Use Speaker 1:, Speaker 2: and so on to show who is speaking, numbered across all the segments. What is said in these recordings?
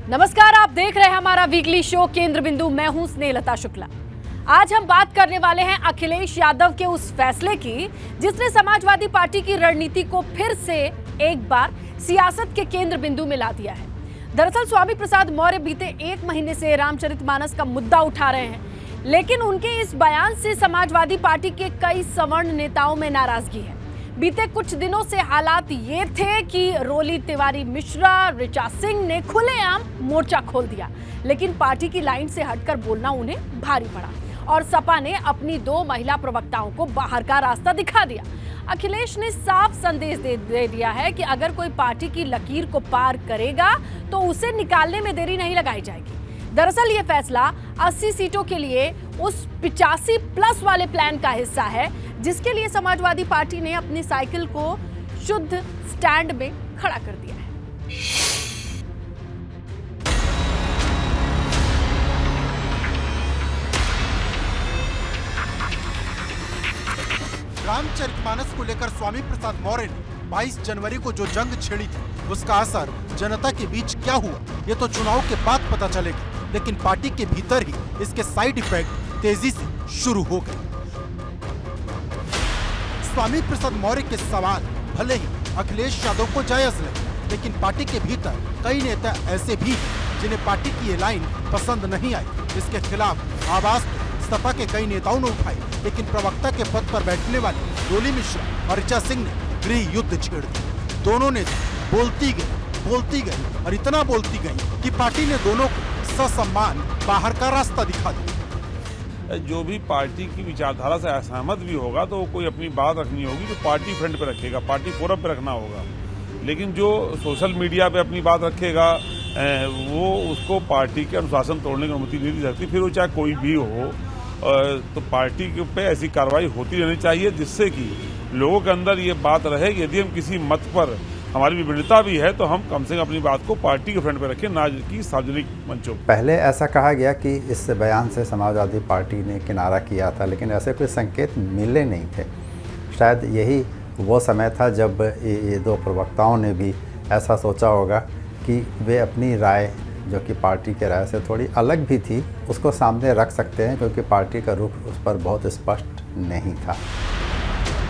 Speaker 1: नमस्कार, आप देख रहे हैं हमारा वीकली शो केंद्र बिंदु। मैं हूं स्नेहलता शुक्ला। आज हम बात करने वाले हैं अखिलेश यादव के उस फैसले की जिसने समाजवादी पार्टी की रणनीति को फिर से एक बार सियासत के केंद्र बिंदु में ला दिया है। दरअसल स्वामी प्रसाद मौर्य बीते एक महीने से रामचरितमानस का मुद्दा उठा रहे हैं, लेकिन उनके इस बयान से समाजवादी पार्टी के कई सवर्ण नेताओं में नाराजगी है। बीते कुछ दिनों से हालात ये थे कि रोली तिवारी मिश्रा, ऋचा सिंह ने खुलेआम मोर्चा खोल दिया, लेकिन पार्टी की लाइन से हटकर बोलना उन्हें भारी पड़ा और सपा ने अपनी 2 महिला प्रवक्ताओं को बाहर का रास्ता दिखा दिया। अखिलेश ने साफ संदेश दे दिया है कि अगर कोई पार्टी की लकीर को पार करेगा तो उसे निकालने में देरी नहीं लगाई जाएगी। दरअसल ये फैसला 80 सीटों के लिए उस 85+ वाले प्लान का हिस्सा है जिसके लिए समाजवादी पार्टी ने अपनी साइकिल को शुद्ध स्टैंड में खड़ा कर दिया है।
Speaker 2: रामचरितमानस को लेकर स्वामी प्रसाद मौर्य ने 22 जनवरी को जो जंग छेड़ी थी उसका असर जनता के बीच क्या हुआ ये तो चुनाव के बाद पता चलेगा, लेकिन पार्टी के भीतर ही इसके साइड इफेक्ट तेजी से शुरू हो गए। स्वामी प्रसाद मौर्य के सवाल भले ही अखिलेश यादव को जायज लगे, लेकिन पार्टी के भीतर कई नेता ऐसे भी हैं जिन्हें पार्टी की ये लाइन पसंद नहीं आई। इसके खिलाफ आवाज तो सपा के कई नेताओं ने उठाई, लेकिन प्रवक्ता के पद पर बैठने वाले रोली मिश्रा और ऋचा सिंह ने गृह युद्ध छेड़ दिया। दोनों नेता बोलती गई और इतना बोलती गई कि पार्टी ने दोनों को ससम्मान बाहर का रास्ता दिखा दिया।
Speaker 3: जो भी पार्टी की विचारधारा से असहमत भी होगा तो कोई अपनी बात रखनी होगी जो पार्टी फ्रंट पे रखेगा, पार्टी फोरम पे रखना होगा, लेकिन जो सोशल मीडिया पे अपनी बात रखेगा वो उसको पार्टी के अनुशासन तोड़ने की अनुमति नहीं दी सकती, फिर वो चाहे कोई भी हो। तो पार्टी के पे ऐसी कार्रवाई होती रहनी चाहिए जिससे कि लोगों के अंदर ये बात रहे कि यदि हम किसी मत पर हमारी विभिन्नता भी है तो हम कम से कम अपनी बात को पार्टी के फ्रंट पे रखें, ना कि सार्वजनिक मंचों।
Speaker 4: पहले ऐसा कहा गया कि इस बयान से समाजवादी पार्टी ने किनारा किया था, लेकिन ऐसे कोई संकेत मिले नहीं थे। शायद यही वो समय था जब ये 2 प्रवक्ताओं ने भी ऐसा सोचा होगा कि वे अपनी राय, जो कि पार्टी के राय से थोड़ी अलग भी थी, उसको सामने रख सकते हैं, क्योंकि पार्टी का रुख उस पर बहुत स्पष्ट नहीं था।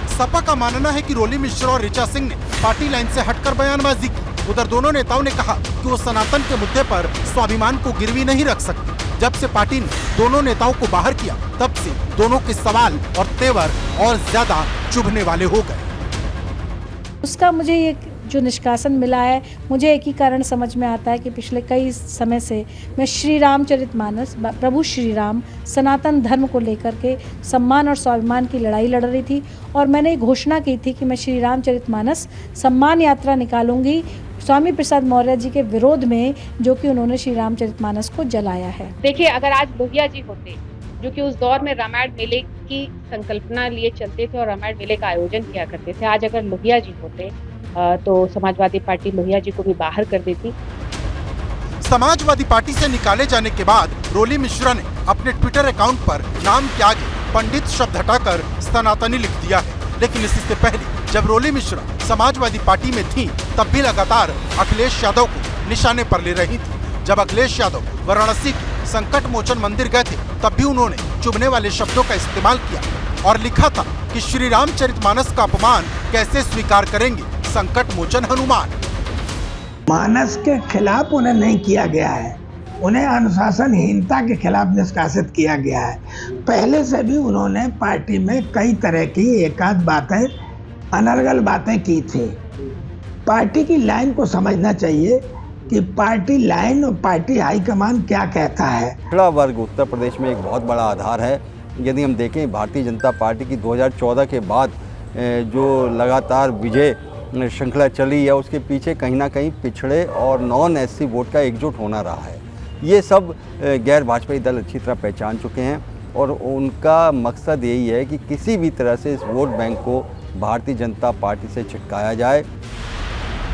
Speaker 2: सपा का मानना है कि रोली मिश्रा और ऋचा सिंह ने पार्टी लाइन से हटकर बयानबाजी की। उधर दोनों नेताओं ने कहा कि वो सनातन के मुद्दे पर स्वाभिमान को गिरवी नहीं रख सकते। जब से पार्टी ने दोनों नेताओं को बाहर किया, तब से दोनों के सवाल और तेवर और ज्यादा चुभने वाले हो गए।
Speaker 5: उसका मुझे ये जो निष्कासन मिला है, मुझे एक ही कारण समझ में आता है कि पिछले कई समय से मैं श्री रामचरितमानस, प्रभु श्री राम, सनातन धर्म को लेकर के सम्मान और स्वाभिमान की लड़ाई लड़ रही थी और मैंने घोषणा की थी कि मैं श्री रामचरितमानस सम्मान यात्रा निकालूंगी स्वामी प्रसाद मौर्य जी के विरोध में, जो कि उन्होंने श्री रामचरितमानस को जलाया है।
Speaker 6: देखिए, अगर आज लोहिया जी होते जो कि उस दौर में रामायण मेले की संकल्पना लिए चलते थे और रामायण मेले का आयोजन किया करते थे, आज अगर लोहिया जी होते तो समाजवादी पार्टी लोहिया जी को भी बाहर कर देती।
Speaker 2: समाजवादी पार्टी से निकाले जाने के बाद रोली मिश्रा ने अपने ट्विटर अकाउंट पर नाम के आगे पंडित शब्द हटाकर सनातनी लिख दिया है, लेकिन इससे पहले जब रोली मिश्रा समाजवादी पार्टी में थी तब भी लगातार अखिलेश यादव को निशाने पर ले रही थी। जब अखिलेश यादव वाराणसी के संकट मोचन मंदिर गए थे तब भी उन्होंने चुभने वाले शब्दों का इस्तेमाल किया और लिखा था कि श्री रामचरितमानस का अपमान कैसे स्वीकार करेंगे संकट मोचन हनुमान।
Speaker 7: मानस के खिलाफ उन्हें नहीं किया गया है, उन्हें अनुशासनहीनता के खिलाफ निष्कासित किया गया है। पहले से भी उन्होंने पार्टी में कई तरह की एकाध बातें, अनर्गल बातें की थी। पार्टी की लाइन को समझना चाहिए कि पार्टी लाइन और पार्टी हाईकमान क्या कहता है।
Speaker 4: पिछड़ा वर्ग उत्तर प्रदेश में एक बहुत बड़ा आधार है। यदि हम देखें भारतीय जनता पार्टी की 2014 के बाद जो लगातार विजय श्रृंखला चली है, उसके पीछे कहीं ना कहीं पिछड़े और नॉन एससी वोट का एकजुट होना रहा है। ये सब गैर भाजपाई दल अच्छी तरह पहचान चुके हैं और उनका मकसद यही है कि किसी भी तरह से इस वोट बैंक को भारतीय जनता पार्टी से छिटकाया जाए।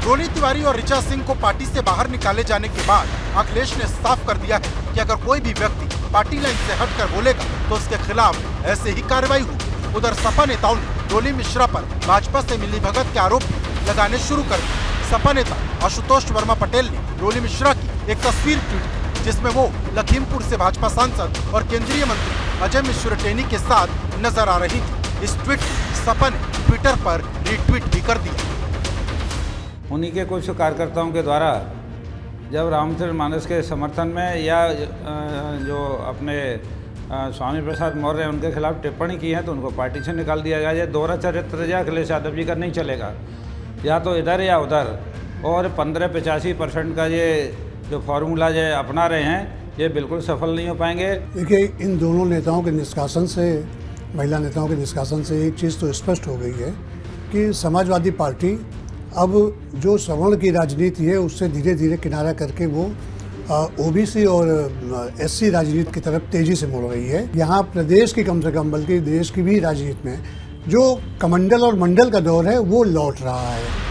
Speaker 2: रोली तिवारी और ऋचा सिंह को पार्टी से बाहर निकाले जाने के बाद अखिलेश ने साफ कर दिया है कि अगर कोई भी व्यक्ति पार्टी लाइन से हटकर बोलेगा तो उसके खिलाफ ऐसे ही कार्रवाई होगी। उधर सपा नेताओं ने रोली मिश्रा पर भाजपा से मिलीभगत के आरोप लगाने शुरू कर दिए। सपा नेता आशुतोष वर्मा पटेल ने रोली मिश्रा की एक तस्वीर ट्वीट की, जिसमें वो लखीमपुर से भाजपा सांसद और केंद्रीय मंत्री अजय मिश्र टेनी के साथ नजर आ रही थी। इस ट्वीट को सपा ने ट्विटर पर रीट्वीट भी कर दिया।
Speaker 8: उन्हीं के कुछ कार्यकर्ताओं के द्वारा जब रामचरितमानस के समर्थन में या जो अपने स्वामी प्रसाद मौर्य उनके खिलाफ टिप्पणी की है तो उनको पार्टी से निकाल दिया गया। ये दोहरा चरित्र या अखिलेश यादव जी का नहीं चलेगा, या तो इधर या उधर। और 15-85% का ये जो फॉर्मूला ये अपना रहे हैं ये बिल्कुल सफल नहीं हो पाएंगे।
Speaker 9: देखिए, इन दोनों नेताओं के निष्कासन से, महिला नेताओं के निष्कासन से एक चीज़ तो स्पष्ट हो गई है कि समाजवादी पार्टी अब जो सवर्ण की राजनीति है उससे धीरे धीरे किनारा करके वो ओबीसी और एससी राजनीति की तरफ तेजी से मुड़ रही है। यहाँ प्रदेश की कम से कम बल्कि देश की भी राजनीति में जो कमंडल और मंडल का दौर है वो लौट रहा है।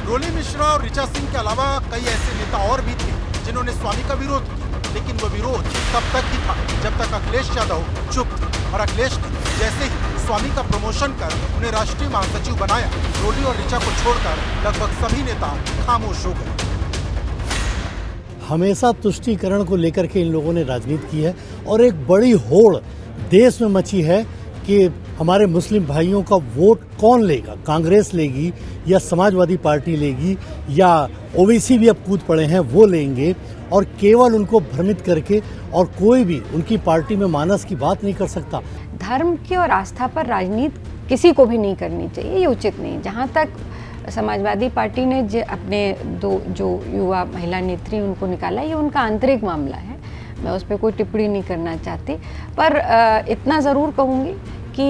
Speaker 2: रोली मिश्रा और ऋचा सिंह के अलावा कई ऐसे नेता और भी थे जिन्होंने स्वामी का विरोध किया, लेकिन वो विरोध तब तक ही था जब तक अखिलेश यादव चुप थे। और अखिलेश ने जैसे ही स्वामी का प्रमोशन कर उन्हें राष्ट्रीय महासचिव बनाया, रोली और ऋचा को छोड़कर लगभग सभी नेता खामोश हो गए।
Speaker 10: हमेशा तुष्टीकरण को लेकर के इन लोगों ने राजनीति की है और एक बड़ी होड़ देश में मची है कि हमारे मुस्लिम भाइयों का वोट कौन लेगा, कांग्रेस लेगी या समाजवादी पार्टी लेगी या ओबीसी भी अब कूद पड़े हैं वो लेंगे, और केवल उनको भ्रमित करके और कोई भी उनकी पार्टी में मानस की बात नहीं कर सकता।
Speaker 11: धर्म की और आस्था पर राजनीति किसी को भी नहीं करनी चाहिए, ये उचित नहीं। जहाँ तक समाजवादी पार्टी ने अपने दो जो युवा महिला नेत्री उनको निकाला, ये उनका आंतरिक मामला है, मैं उस पर कोई टिप्पणी नहीं करना चाहती। पर इतना ज़रूर कहूँगी कि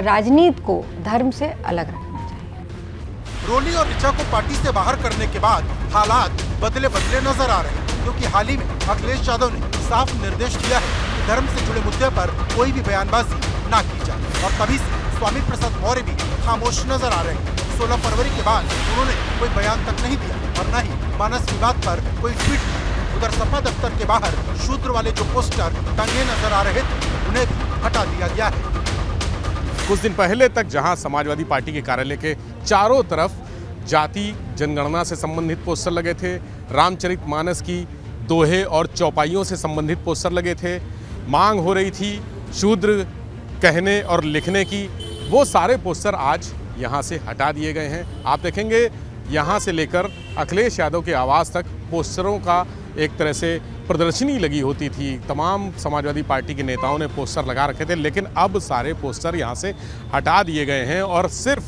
Speaker 11: राजनीति को धर्म से अलग रखना चाहिए।
Speaker 2: रोली और ऋचा को पार्टी से बाहर करने के बाद हालात बदले नजर आ रहे हैं, क्योंकि हाल ही में अखिलेश यादव ने साफ निर्देश दिया है कि धर्म से जुड़े मुद्दे पर कोई भी बयानबाजी ना की जाए। और तभी से स्वामी प्रसाद मौर्य भी खामोश नजर आ रहे हैं। 16 फरवरी के बाद उन्होंने कोई बयान तक नहीं दिया और न ही मानस विवाद पर कोई ट्वीट किया। उधर सपा दफ्तर के बाहर शूद्र वाले जो पोस्टर टंगे नजर आ रहे थे उन्हें भी हटा दिया गया है।
Speaker 12: कुछ दिन पहले तक जहां समाजवादी पार्टी के कार्यालय के चारों तरफ जाति जनगणना से संबंधित पोस्टर लगे थे, रामचरितमानस की दोहे और चौपाइयों से संबंधित पोस्टर लगे थे, मांग हो रही थी शूद्र कहने और लिखने की, वो सारे पोस्टर आज यहां से हटा दिए गए हैं। आप देखेंगे यहां से लेकर अखिलेश यादव के आवास तक पोस्टरों का एक तरह से प्रदर्शनी लगी होती थी। तमाम समाजवादी पार्टी के नेताओं ने पोस्टर लगा रखे थे, लेकिन अब सारे पोस्टर यहां से हटा दिए गए हैं और सिर्फ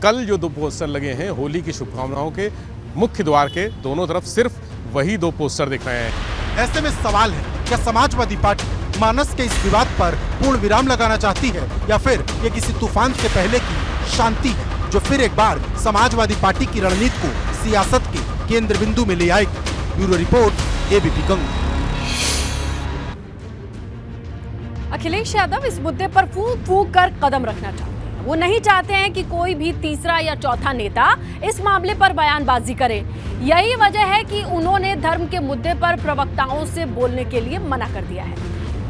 Speaker 12: कल जो 2 पोस्टर लगे हैं होली की शुभकामनाओं के मुख्य द्वार के दोनों तरफ सिर्फ वही 2 पोस्टर दिख रहे हैं।
Speaker 2: ऐसे में सवाल है, क्या समाजवादी पार्टी मानस के इस विवाद पर पूर्ण विराम लगाना चाहती है या फिर ये किसी तूफान से पहले की शांति है जो फिर एक बार समाजवादी पार्टी की रणनीति को सियासत के केंद्र बिंदु में ले आएगी। Bureau report, ABP Ganga.
Speaker 1: Akhilesh Yadav इस मुद्दे पर फूंक फूंक कर कदम रखना चाहते हैं। वो नहीं चाहते हैं कि कोई भी तीसरा या चौथा नेता इस मामले पर बयानबाजी करे। यही वजह है कि उन्होंने धर्म के मुद्दे पर प्रवक्ताओं से बोलने के लिए मना कर दिया है।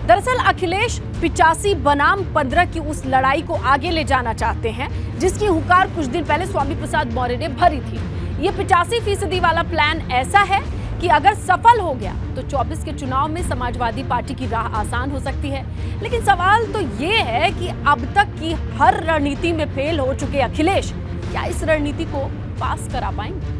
Speaker 1: दरअसल अखिलेश 85 बनाम 15 की उस लड़ाई को आगे ले जाना चाहते हैं जिसकी हुंकार कुछ दिन पहले स्वामी प्रसाद मौर्य ने भरी थी। ये 85% वाला प्लान ऐसा है कि अगर सफल हो गया तो 24 के चुनाव में समाजवादी पार्टी की राह आसान हो सकती है। लेकिन सवाल तो ये है कि अब तक की हर रणनीति में फेल हो चुके अखिलेश क्या इस रणनीति को पास करा पाएंगे?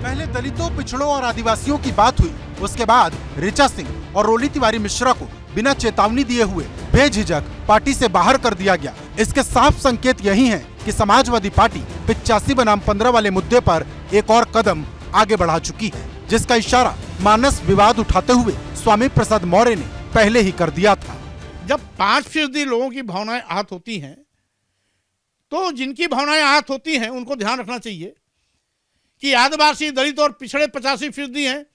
Speaker 2: पहले दलितों, पिछड़ों और आदिवासियों की बात हुई, उसके बाद ऋचा सिंह और रोली तिवारी मिश्रा को बिना चेतावनी दिए हुए बेझिझक पार्टी से बाहर कर दिया गया। इसके साफ संकेत यही हैं कि समाजवादी पार्टी 85 बनाम 15 वाले मुद्दे पर एक और कदम आगे बढ़ा चुकी है, जिसका इशारा मानस विवाद उठाते हुए स्वामी प्रसाद मौर्य ने पहले ही कर दिया था।
Speaker 13: जब 5% लोगों की भावनाएं आहत होती हैं तो जिनकी भावनाएं आहत होती हैं उनको ध्यान रखना चाहिए कि आदिवासी, दलित और पिछड़े 85% हैं,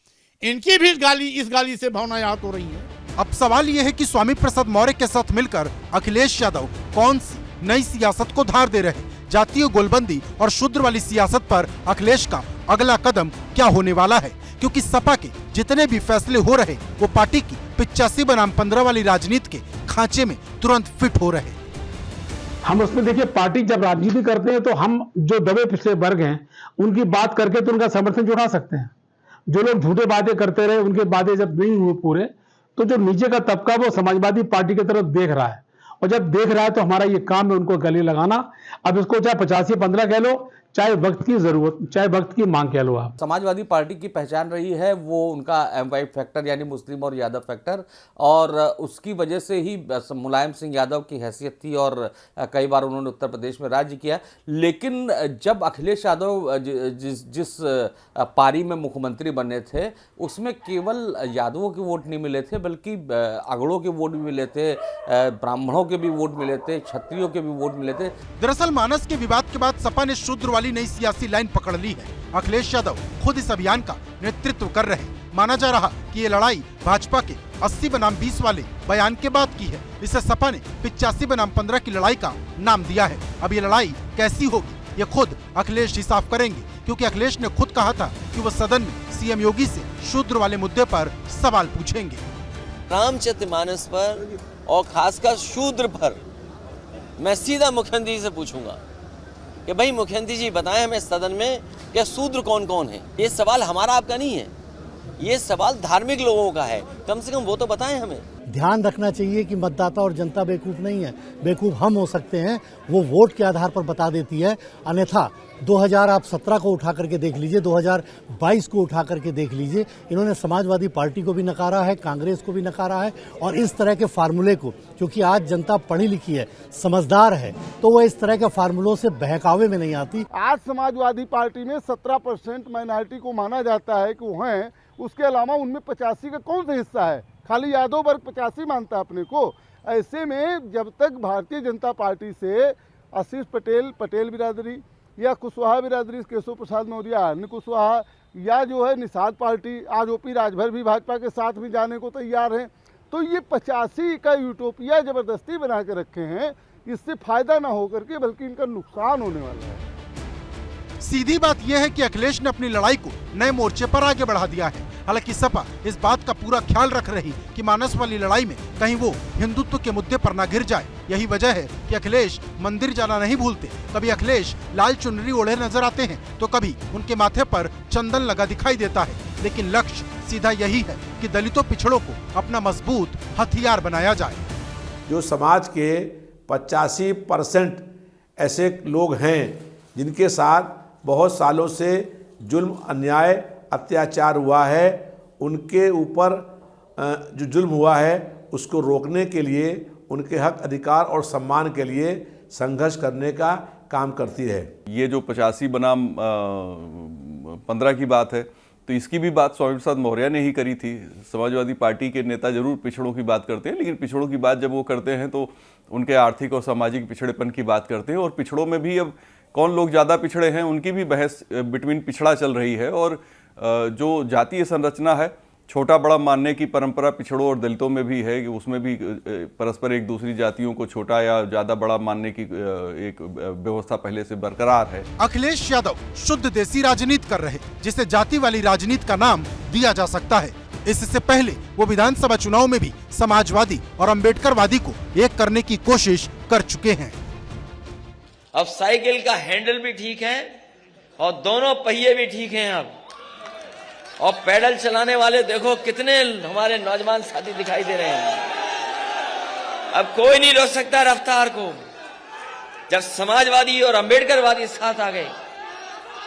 Speaker 13: इनकी भी इस गाली से भावनाएं आहत हो रही हैं।
Speaker 2: अब सवाल यह है कि स्वामी प्रसाद मौर्य के साथ मिलकर अखिलेश यादव कौन सी नई सियासत को धार दे रहे। जातीय गोलबंदी और शूद्र वाली सियासत पर अखिलेश का अगला कदम क्या होने वाला है, क्योंकि सपा के जितने भी फैसले हो रहे वो पार्टी की 85 बनाम 15 वाली राजनीति के खांचे में तुरंत फिट हो रहे।
Speaker 14: हम उसमें देखिए, पार्टी जब राजनीति करते हैं तो हम जो दबे पिछले वर्ग हैं उनकी बात करके तो उनका समर्थन जुटा सकते हैं। जो लोग झूठे वादे करते रहे, उनके वादे जब नहीं हुए पूरे, तो जो नीचे का तबका वो समाजवादी पार्टी की तरफ देख रहा है, और जब देख रहा है तो हमारा ये काम है उनको गले लगाना। अब इसको चाहे 50 या 15 कह लो, चाहे वक्त की जरूरत, चाहे वक्त की मांग कह लो आप।
Speaker 15: समाजवादी पार्टी की पहचान रही है वो उनका M5 फैक्टर यानी मुस्लिम और यादव फैक्टर, और उसकी वजह से ही मुलायम सिंह यादव की हैसियत थी और कई बार उन्होंने उत्तर प्रदेश में राज्य किया। लेकिन जब अखिलेश यादव जिस पारी में मुख्यमंत्री बने थे उसमें केवल यादवों के वोट नहीं मिले थे, बल्कि अगड़ों के वोट भी मिले थे, ब्राह्मणों के भी वोट मिले थे, क्षत्रियों के भी वोट मिले थे।
Speaker 2: दरअसल मानस के विवाद के बाद सपा ने शूद्र वाली नई सियासी लाइन पकड़ ली है। अखिलेश यादव खुद इस अभियान का नेतृत्व कर रहे हैं। माना जा रहा कि ये लड़ाई भाजपा के 80 बनाम 20 वाले बयान के बाद की है। इसे सपा ने 85 बनाम 15 की लड़ाई का नाम दिया है। अब ये लड़ाई कैसी होगी ये खुद अखिलेश ही साफ करेंगे, क्योंकि अखिलेश ने खुद कहा था कि वो सदन में सीएम योगी से शूद्र वाले मुद्दे पर सवाल पूछेंगे।
Speaker 16: रामचरितमानस पर और खासकर शूद्र पर मैं सीधा मुख्यमंत्री से पूछूंगा कि भाई मुख्यमंत्री जी बताएं हमें सदन में कि शूद्र कौन कौन है। ये सवाल हमारा आपका नहीं है, ये सवाल धार्मिक लोगों का है, कम से कम वो तो बताएं हमें।
Speaker 10: ध्यान रखना चाहिए कि मतदाता और जनता बेवकूफ़ नहीं है, बेवकूफ़ हम हो सकते हैं, वो वोट के आधार पर बता देती है। अन्यथा 2017 को उठा करके देख लीजिए, 2022 को उठा करके देख लीजिए, इन्होंने समाजवादी पार्टी को भी नकारा है, कांग्रेस को भी नकारा है, और इस तरह के फार्मूले को, क्योंकि आज जनता पढ़ी लिखी है, समझदार है, तो वो इस तरह के फार्मूलों से बहकावे में नहीं आती।
Speaker 17: आज समाजवादी पार्टी में 17% माइनॉरिटी को माना जाता है कि वो हैं, उसके अलावा उनमें 85 का कौन सा हिस्सा है? खाली यादव वर्ग 85 मानता है अपने को। ऐसे में जब तक भारतीय जनता पार्टी से आशीष पटेल बिरादरी या कुशवाहा बिरादरी, केशव प्रसाद मौर्य, अन्य कुशवाहा, या जो है निषाद पार्टी, आज ओपी राजभर भी भाजपा के साथ में जाने को तैयार हैं, तो ये 85 का यूटोपिया जबरदस्ती बना के रखे हैं। इससे फायदा ना होकर के बल्कि इनका नुकसान होने वाला है।
Speaker 2: सीधी बात यह है कि अखिलेश ने अपनी लड़ाई को नए मोर्चे पर आगे बढ़ा दिया है। हालांकि सपा इस बात का पूरा ख्याल रख रही कि मानस वाली लड़ाई में कहीं वो हिंदुत्व के मुद्दे पर ना गिर जाए। यही वजह है कि अखिलेश मंदिर जाना नहीं भूलते। कभी अखिलेश लाल चुनरी ओढ़े नजर आते हैं तो कभी उनके माथे पर चंदन लगा दिखाई देता है, लेकिन लक्ष्य सीधा यही है कि दलितों पिछड़ों को अपना मजबूत हथियार बनाया जाए।
Speaker 18: जो समाज के 85% ऐसे लोग हैं जिनके साथ बहुत सालों से जुल्म, अन्याय, अत्याचार हुआ है, उनके ऊपर जो जुल्म हुआ है उसको रोकने के लिए, उनके हक, अधिकार और सम्मान के लिए संघर्ष करने का काम करती है।
Speaker 19: ये जो 85 बनाम 15 की बात है, तो इसकी भी बात स्वामी प्रसाद मौर्य ने ही करी थी। समाजवादी पार्टी के नेता जरूर पिछड़ों की बात करते हैं, लेकिन पिछड़ों की बात जब वो करते हैं तो उनके आर्थिक और सामाजिक पिछड़ेपन की बात करते हैं। और पिछड़ों में भी अब कौन लोग ज़्यादा पिछड़े हैं उनकी भी बहस बिटवीन पिछड़ा चल रही है। और जो जातीय संरचना है, छोटा बड़ा मानने की परंपरा पिछड़ों और दलितों में भी है कि उसमें भी परस्पर एक दूसरी जातियों को छोटा या ज़्यादा बड़ा मानने की एक व्यवस्था पहले से बरकरार है।
Speaker 2: अखिलेश यादव शुद्ध देसी राजनीति कर रहे, जिसे जाति वाली राजनीति का नाम दिया जा सकता है। इससे पहले वो विधानसभा चुनाव में भी समाजवादी और अम्बेडकरवादी को एक करने की कोशिश कर चुके हैं।
Speaker 16: अब साइकिल का हैंडल भी ठीक है और दोनों पहिए भी ठीक हैं अब, और पैडल चलाने वाले देखो कितने हमारे नौजवान साथी दिखाई दे रहे हैं। अब कोई नहीं रोक सकता रफ्तार को। जब समाजवादी और अम्बेडकरवादी साथ आ गए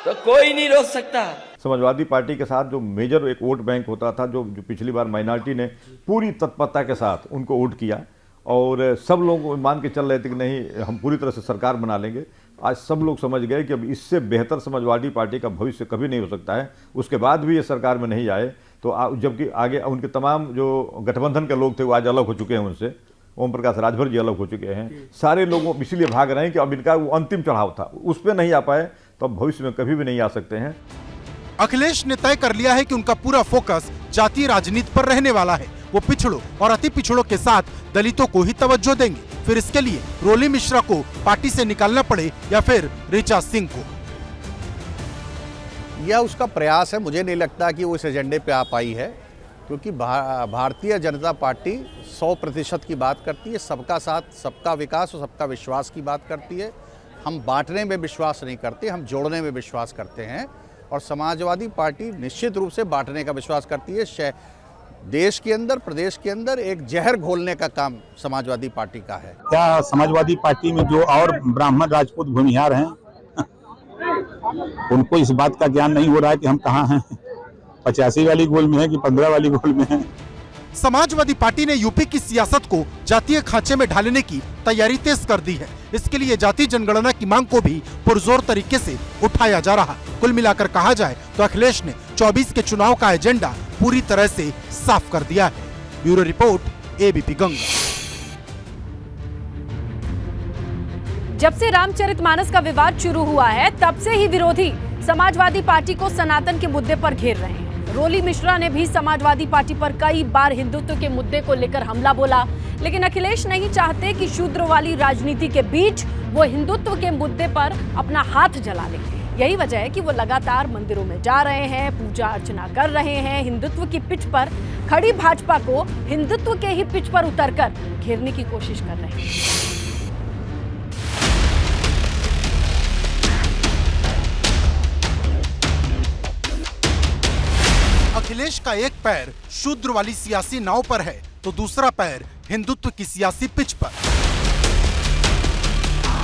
Speaker 16: तो कोई नहीं रोक सकता।
Speaker 20: समाजवादी पार्टी के साथ जो मेजर एक वोट बैंक होता था, जो पिछली बार माइनॉरिटी ने पूरी तत्परता के साथ उनको वोट किया और सब लोग मान के चल रहे थे कि नहीं हम पूरी तरह से सरकार बना लेंगे। आज सब लोग समझ गए कि अब इससे बेहतर समाजवादी पार्टी का भविष्य कभी नहीं हो सकता है। उसके बाद भी ये सरकार में नहीं आए तो जबकि आगे उनके तमाम जो गठबंधन के लोग थे वो आज अलग हो चुके हैं उनसे। ओम प्रकाश राजभर जी अलग हो चुके हैं। सारे लोग इसीलिए भाग रहे हैं कि अब इनका वो अंतिम चढ़ाव था, उस पर नहीं आ पाए तो अब भविष्य में कभी भी नहीं आ सकते हैं।
Speaker 2: अखिलेश ने तय कर लिया है कि उनका पूरा फोकस जातीय राजनीति पर रहने वाला है। वो पिछड़ों और अति पिछड़ों के साथ दलितों को ही तवज्जो देंगे। फिर इसके लिए रोली मिश्रा को पार्टी से निकालना पड़े या फिर ऋचा सिंह को।
Speaker 21: यह उसका प्रयास है, मुझे नहीं लगता कि वो इस एजेंडे पे आ पाई है, क्योंकि भारतीय जनता पार्टी 100% की बात करती है, सबका साथ, सबका विकास और सबका विश्वास की बात करती है। हम बांटने में विश्वास नहीं करते, हम जोड़ने में विश्वास करते हैं। और समाजवादी पार्टी निश्चित रूप से बांटने का विश्वास करती है। देश के अंदर, प्रदेश के अंदर एक जहर घोलने का काम समाजवादी पार्टी का है।
Speaker 14: क्या समाजवादी पार्टी में जो और ब्राह्मण राजपूत भूमिहार हैं उनको इस बात का ज्ञान नहीं हो रहा है कि हम कहाँ हैं, 85 वाली गोल में है कि 15 वाली गोल में है।
Speaker 2: समाजवादी पार्टी ने यूपी की सियासत को जातीय खांचे में ढालने की तैयारी तेज कर दी है। इसके लिए जाति जनगणना की मांग को भी पुरजोर तरीके से उठाया जा रहा। कुल मिलाकर कहा जाए तो अखिलेश ने 24 के चुनाव का एजेंडा पूरी तरह से साफ कर दिया है। Bureau report, ABP Ganga.
Speaker 1: जब से रामचरितमानस का विवाद शुरू हुआ है, तब से ही विरोधी समाजवादी पार्टी को सनातन के मुद्दे पर घेर रहे हैं। रोली मिश्रा ने भी समाजवादी पार्टी पर कई बार हिंदुत्व के मुद्दे को लेकर हमला बोला, लेकिन अखिलेश नहीं चाहते कि शूद्र वाली राजनीति के बीच वो हिंदुत्व के मुद्दे पर अपना हाथ जला लें। यही वजह है कि वो लगातार मंदिरों में जा रहे हैं, पूजा अर्चना कर रहे हैं। हिंदुत्व की पिच पर खड़ी भाजपा को हिंदुत्व के ही पिच पर उतरकर घेरने की कोशिश कर रहे हैं।
Speaker 2: अखिलेश का एक पैर शूद्र वाली सियासी नाव पर है तो दूसरा पैर हिंदुत्व की सियासी पिच पर।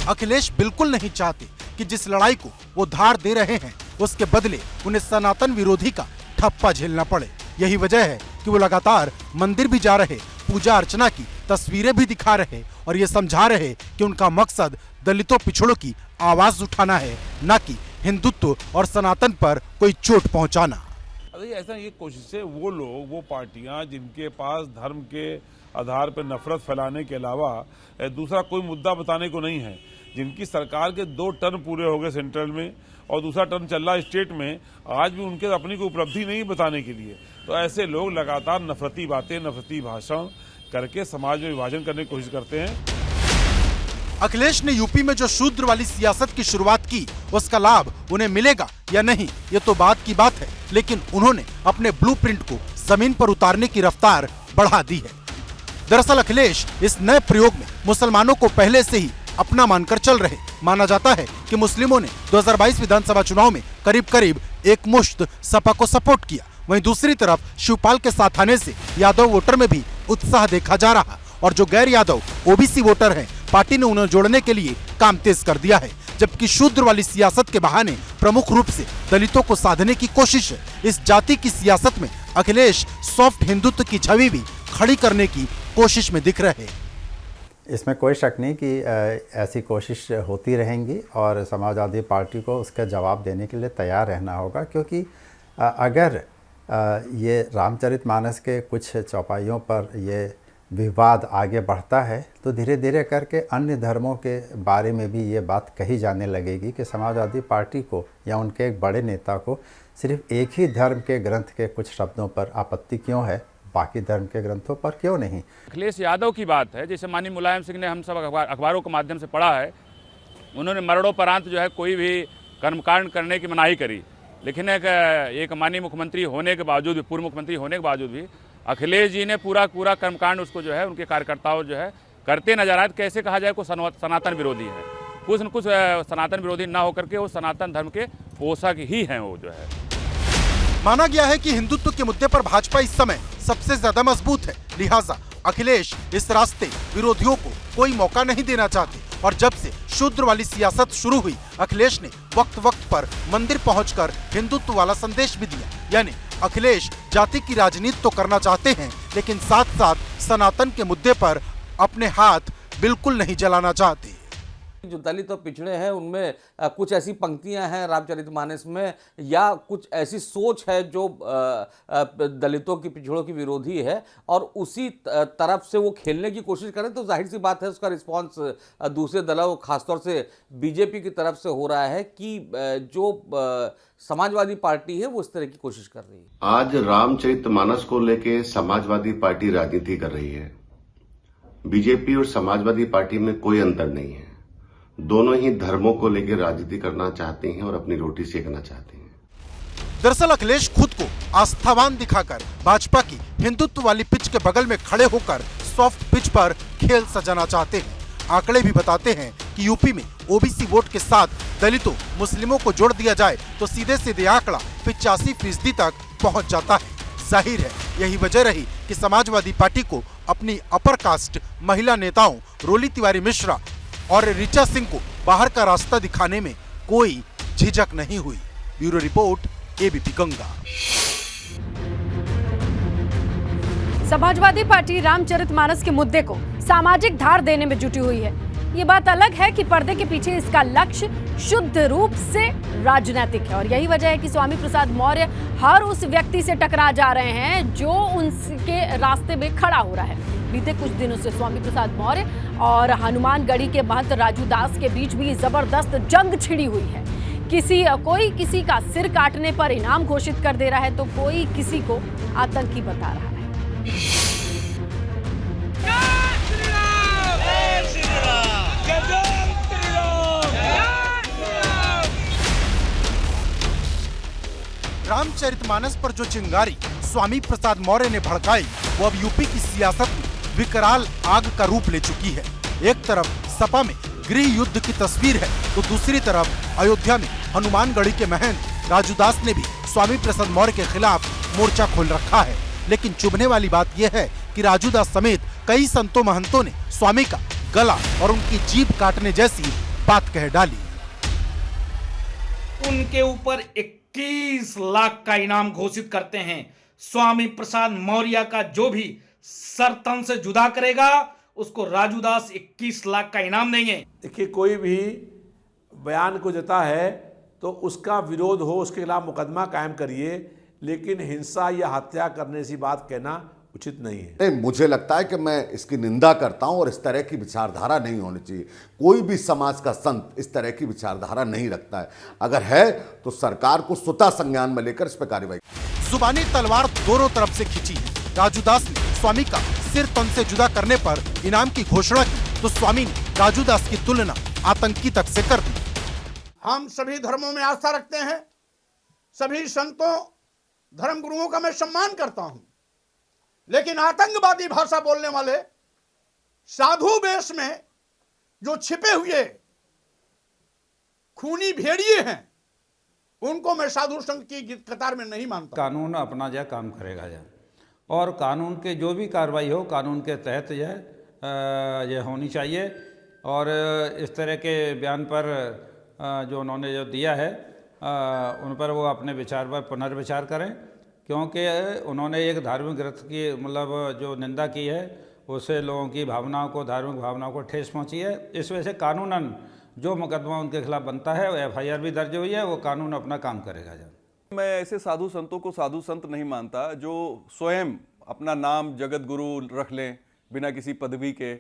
Speaker 2: अखिलेश बिल्कुल नहीं चाहते कि जिस लड़ाई को वो धार दे रहे हैं उसके बदले उन्हें सनातन विरोधी का ठप्पा झेलना पड़े। यही वजह है कि वो लगातार मंदिर भी जा रहे, पूजा अर्चना की तस्वीरें भी दिखा रहे और ये समझा रहे कि उनका मकसद दलितों पिछड़ों की आवाज उठाना है, न कि हिंदुत्व और सनातन पर कोई चोट पहुंचाना।
Speaker 3: ऐसा ये कोशिश है, वो लोग, वो पार्टियां जिनके पास धर्म के आधार पर नफरत फैलाने के अलावा दूसरा कोई मुद्दा बताने को नहीं है, जिनकी सरकार के 2 टर्म पूरे हो गए सेंट्रल में और दूसरा टर्म चल रहा है स्टेट में, आज भी उनके अपनी कोई उपलब्धि नहीं बताने के लिए, तो ऐसे लोग लगातार नफरती बातें, नफरती भाषण करके समाज में विभाजन करने की कोशिश करते हैं।
Speaker 2: अखिलेश ने यूपी में जो शूद्र वाली सियासत की शुरुआत की, उसका लाभ उन्हें मिलेगा या नहीं ये तो बात की बात है, लेकिन उन्होंने अपने ब्लूप्रिंट को जमीन पर उतारने की रफ्तार बढ़ा दी है। दरअसल अखिलेश इस नए प्रयोग में मुसलमानों को पहले से ही अपना मानकर चल रहे। माना जाता है कि मुस्लिमों ने 2022 विधानसभा चुनाव में करीब करीब एक मुश्त सपा को सपोर्ट किया। वहीं दूसरी तरफ शिवपाल के साथ आने से यादव वोटर में भी उत्साह देखा जा रहा और जो गैर यादव ओबीसी वोटर हैं, पार्टी ने उन्हें जोड़ने के लिए काम तेज कर दिया है। जबकि शूद्र वाली सियासत के बहाने प्रमुख रूप से दलितों को साधने की कोशिश है। इस जाति की सियासत में अखिलेश सॉफ्ट हिंदुत्व की छवि भी खड़ी करने की कोशिश में दिख रहे हैं।
Speaker 22: इसमें कोई शक नहीं कि ऐसी कोशिश होती रहेंगी और समाजवादी पार्टी को उसका जवाब देने के लिए तैयार रहना होगा, क्योंकि अगर ये रामचरितमानस के कुछ चौपाइयों पर ये विवाद आगे बढ़ता है तो धीरे धीरे करके अन्य धर्मों के बारे में भी ये बात कही जाने लगेगी कि समाजवादी पार्टी को या उनके एक बड़े नेता को सिर्फ एक ही धर्म के ग्रंथ के कुछ शब्दों पर आपत्ति क्यों है, बाकी धर्म के ग्रंथों पर क्यों नहीं।
Speaker 23: अखिलेश यादव की बात है, जैसे माननीय मुलायम सिंह ने हम सब अखबारों के माध्यम से पढ़ा है, उन्होंने मरणोपरांत जो है कोई भी कर्मकांड करने की मनाही करी, लेकिन एक माननीय मुख्यमंत्री होने के बावजूद भी, पूर्व मुख्यमंत्री होने के बावजूद भी अखिलेश जी ने पूरा कर्मकांड उसको जो है उनके कार्यकर्ताओं जो है करते नजर आए। कैसे कहा जाए को सनातन विरोधी है, कुछ न कुछ सनातन विरोधी ना होकर के वो सनातन धर्म के पोषक ही हैं। वो जो है
Speaker 2: माना गया है कि हिंदुत्व के मुद्दे पर भाजपा इस समय सबसे ज्यादा मजबूत है, लिहाजा अखिलेश इस रास्ते विरोधियों को कोई मौका नहीं देना चाहते। और जब से शूद्र वाली सियासत शुरू हुई, अखिलेश ने वक्त वक्त पर मंदिर पहुंचकर हिंदुत्व वाला संदेश भी दिया। यानी अखिलेश जाति की राजनीति तो करना चाहते हैं, लेकिन साथ साथ सनातन के मुद्दे पर अपने हाथ बिल्कुल नहीं जलाना चाहते।
Speaker 15: जो दलित और पिछड़े हैं उनमें कुछ ऐसी पंक्तियां हैं रामचरितमानस में, या कुछ ऐसी सोच है जो दलितों की पिछड़ों की विरोधी है, और उसी तरफ से वो खेलने की कोशिश करें तो जाहिर सी बात है उसका रिस्पांस दूसरे दलों, खासतौर से बीजेपी की तरफ से हो रहा है कि जो समाजवादी पार्टी है वो इस तरह की कोशिश कर रही है।
Speaker 24: आज रामचरितमानस को लेके समाजवादी पार्टी राजनीति कर रही है। बीजेपी और समाजवादी पार्टी में कोई अंतर नहीं है, दोनों ही धर्मों को लेकर राजनीति करना चाहते हैं और अपनी रोटी सेकना चाहते हैं।
Speaker 2: दरअसल अखिलेश खुद को आस्थावान दिखाकर भाजपा की हिंदुत्व वाली पिच के बगल में खड़े होकर सॉफ्ट पिच पर खेल सजाना चाहते हैं। आंकड़े भी बताते हैं कि यूपी में ओबीसी वोट के साथ दलितों मुस्लिमों को जोड़ दिया जाए तो सीधे सीधे आंकड़ा 85% तक पहुंच जाता है। जाहिर है यही वजह रही कि समाजवादी पार्टी को अपनी अपर कास्ट महिला नेताओं रोली तिवारी मिश्रा और ऋचा सिंह को बाहर का रास्ता दिखाने में कोई झिझक नहीं हुई। Bureau report, ABP Ganga.
Speaker 1: Samajwadi party Ramcharitmanas के मुद्दे को सामाजिक धार देने में जुटी हुई है। ये बात अलग है कि पर्दे के पीछे इसका लक्ष्य शुद्ध रूप से राजनीतिक है और यही वजह है कि स्वामी प्रसाद मौर्य हर उस व्यक्ति से टकरा जा रहे हैं जो उनके रास्ते में खड़ा हो रहा है। बीते कुछ दिनों से स्वामी प्रसाद मौर्य और हनुमानगढ़ी के महंत राजू दास के बीच भी जबरदस्त जंग छिड़ी हुई है। कोई किसी का सिर काटने पर इनाम घोषित कर दे रहा है तो कोई किसी को आतंकी बता रहा है।
Speaker 2: रामचरितमानस पर जो चिंगारी स्वामी प्रसाद मौर्य ने भड़काई वो अब यूपी की सियासत में विकराल आग का रूप ले चुकी है। एक तरफ सपा में गृह युद्ध की तस्वीर है तो दूसरी तरफ अयोध्या में हनुमानगढ़ी के महंत राजू दास ने भी स्वामी प्रसाद मौर्य के खिलाफ मोर्चा खोल रखा है। लेकिन चुभने वाली बात यह है कि राजू दास समेत कई संतों महंतों ने स्वामी का गला और उनकी जीभ काटने जैसी बात कह डाली।
Speaker 4: उनके ऊपर 21 लाख का इनाम घोषित करते हैं। स्वामी प्रसाद मौर्य का जो भी सर तन से जुदा करेगा उसको राजू दास 21 लाख का इनाम देंगे।
Speaker 18: देखिए, कोई भी बयान को देता है तो उसका विरोध हो, उसके खिलाफ मुकदमा कायम करिए, लेकिन हिंसा या हत्या करने सी बात कहना उचित नहीं है।
Speaker 5: नहीं, मुझे लगता है कि मैं इसकी निंदा करता हूं और इस तरह की विचारधारा नहीं होनी चाहिए। कोई भी समाज का संत इस तरह की विचारधारा नहीं रखता है। अगर है तो सरकार को स्वतः संज्ञान में लेकर इस पर कार्रवाई।
Speaker 2: जुबानी तलवार दोनों तरफ से खींची है। राजू दास ने स्वामी का सिर तन से जुदा करने पर इनाम की घोषणा की तो स्वामी ने राजू दास की तुलना आतंकी तक से कर दी।
Speaker 13: हम सभी धर्मों में आस्था रखते हैं, सभी संतों धर्म गुरुओं का मैं सम्मान करता हूं, लेकिन आतंकवादी भाषा बोलने वाले साधु वेश में जो छिपे हुए खूनी भेड़िए हैं उनको मैं साधु संघ की कतार में नहीं मानता।
Speaker 8: कानून अपना जो काम करेगा जा और कानून के जो भी कार्रवाई हो कानून के तहत यह होनी चाहिए। और इस तरह के बयान पर जो उन्होंने जो दिया है उन पर वो अपने विचार पर पुनर्विचार करें, क्योंकि उन्होंने एक धार्मिक ग्रंथ की मतलब जो निंदा की है उससे लोगों की भावनाओं को, धार्मिक भावनाओं को ठेस पहुंची है। इस वजह से कानूनन जो मुकदमा उनके खिलाफ बनता है FIR भी दर्ज हुई है, वो कानून अपना काम करेगा।
Speaker 19: मैं ऐसे साधु संतों को साधु संत नहीं मानता जो स्वयं अपना नाम जगत गुरु रख लें बिना किसी पदवी के,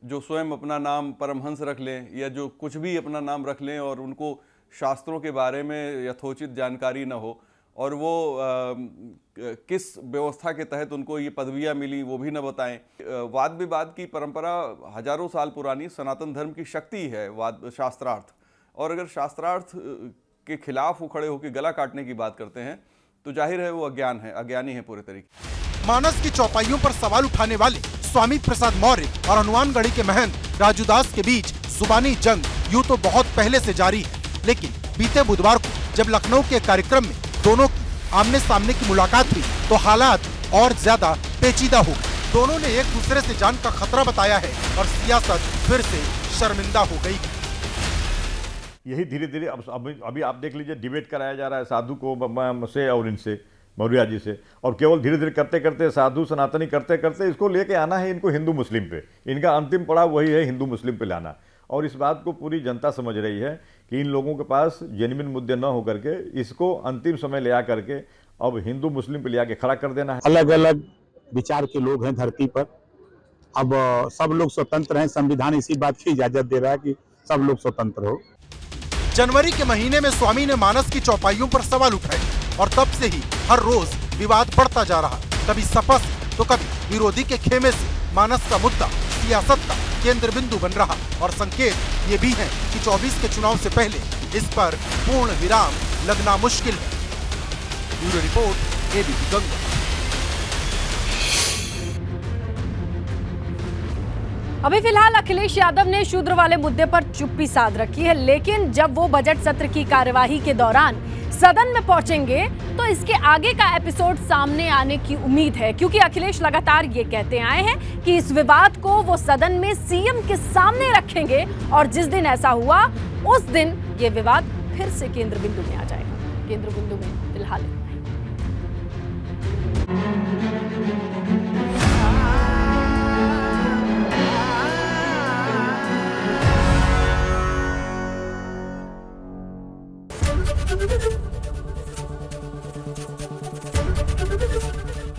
Speaker 19: जो स्वयं अपना नाम परमहंस रख लें या जो कुछ भी अपना नाम रख लें और उनको शास्त्रों के बारे में यथोचित जानकारी न हो और वो किस व्यवस्था के तहत उनको ये पदवियां मिली वो भी न बताएं। वाद विवाद की परंपरा हजारों साल पुरानी सनातन धर्म की शक्ति है वाद शास्त्रार्थ, और अगर शास्त्रार्थ के खिलाफ वो खड़े होकर गला काटने की बात करते हैं तो जाहिर है वो अज्ञानी है पूरे तरीके।
Speaker 2: मानस की चौपाइयों पर सवाल उठाने वाले स्वामी प्रसाद मौर्य और हनुमानगढ़ी के महंत राजू दास के बीच जुबानी जंग यूं तो बहुत पहले से जारी है, लेकिन बीते बुधवार को जब लखनऊ के कार्यक्रम में दोनों की आमने सामने की मुलाकात हुई तो हालात और ज्यादा पेचीदा हो गए। दोनों ने एक दूसरे से जान का खतरा बताया है और सियासत फिर से शर्मिंदा हो गई।
Speaker 20: यही धीरे धीरे अभी आप देख लीजिए, डिबेट कराया जा रहा है साधु को से और इनसे मौर्य जी से, और केवल धीरे धीरे करते करते साधु सनातनी करते करते इसको लेके आना है इनको हिंदू मुस्लिम पे। इनका अंतिम पड़ाव वही है, हिंदू मुस्लिम पे लाना। और इस बात को पूरी जनता समझ रही है कि इन लोगों के पास जेन्युइन मुद्दे न होकर के इसको अंतिम समय ले आ करके अब हिंदू मुस्लिम पे ले आके खड़ा कर देना है।
Speaker 6: अलग अलग विचार के लोग हैं धरती पर, अब सब लोग स्वतंत्र हैं। संविधान इसी बात की इजाजत दे रहा है कि सब लोग स्वतंत्र हो।
Speaker 2: जनवरी के महीने में स्वामी ने मानस की चौपाइयों पर सवाल उठाए और तब से ही हर रोज विवाद बढ़ता जा रहा। कभी सपा से तो कभी विरोधी के खेमे से मानस का मुद्दा सियासत का केंद्र बिंदु बन रहा और संकेत ये भी है कि 24 के चुनाव से पहले इस पर पूर्ण विराम लगना मुश्किल है। Bureau report,
Speaker 7: ABP Ganga.
Speaker 1: अभी फिलहाल अखिलेश यादव ने शूद्र वाले मुद्दे पर चुप्पी साध रखी है, लेकिन जब वो बजट सत्र की कार्यवाही के दौरान सदन में पहुंचेंगे तो इसके आगे का एपिसोड सामने आने की उम्मीद है, क्योंकि अखिलेश लगातार ये कहते आए हैं कि इस विवाद को वो सदन में सीएम के सामने रखेंगे और जिस दिन ऐसा हुआ उस दिन ये विवाद फिर से केंद्र बिंदु में आ जाएगा। केंद्र बिंदु में फिलहाल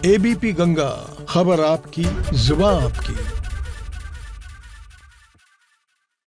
Speaker 9: एबीपी गंगा, खबर आपकी, जुबान आपकी।